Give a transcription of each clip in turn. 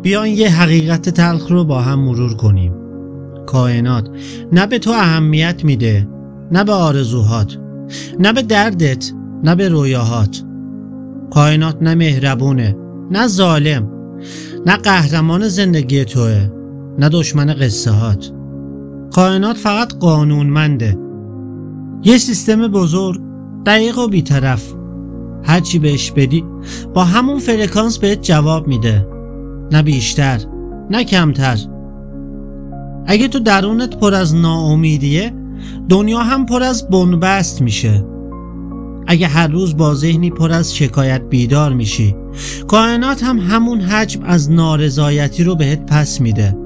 بیاین یه حقیقت تلخ رو با هم مرور کنیم. کائنات نه به تو اهمیت میده، نه به آرزوهات، نه به دردت، نه به رویاهات. کائنات نه مهربونه، نه ظالم، نه قهرمان زندگی توه، نه دشمن قصه هات. کائنات فقط قانونمنده، یه سیستم بزرگ، دقیق و بی‌طرف. هرچی بهش بدی با همون فرکانس بهت جواب میده، نه بیشتر نه کمتر. اگه تو درونت پر از ناامیدیه، دنیا هم پر از بنبست میشه. اگه هر روز با ذهنی پر از شکایت بیدار میشی، کائنات هم همون حجم از نارضایتی رو بهت پس میده.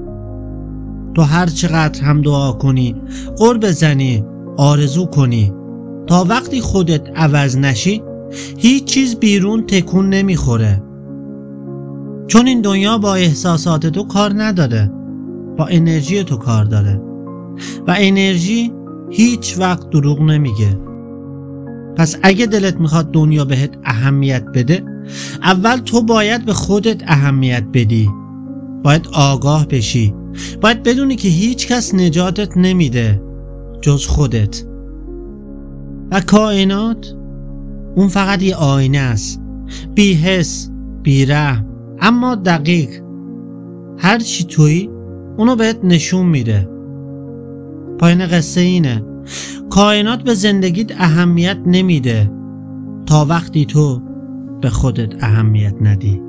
تو هر چقدر هم دعا کنی، قرب بزنی، آرزو کنی، تا وقتی خودت عوض نشی هیچ چیز بیرون تکون نمیخوره. چون این دنیا با احساسات تو کار نداره، با انرژی تو کار داره و انرژی هیچ وقت دروغ نمیگه. پس اگه دلت میخواد دنیا بهت اهمیت بده، اول تو باید به خودت اهمیت بدی. باید آگاه بشی، باید بدونی که هیچ کس نجاتت نمیده جز خودت. و کائنات اون فقط یه آینه است، بی حس، بی رحم، اما دقیق. هر چی تویی اونو بهت نشون میده. پایان قصه اینه: کائنات به زندگیت اهمیت نمیده تا وقتی تو به خودت اهمیت ندی.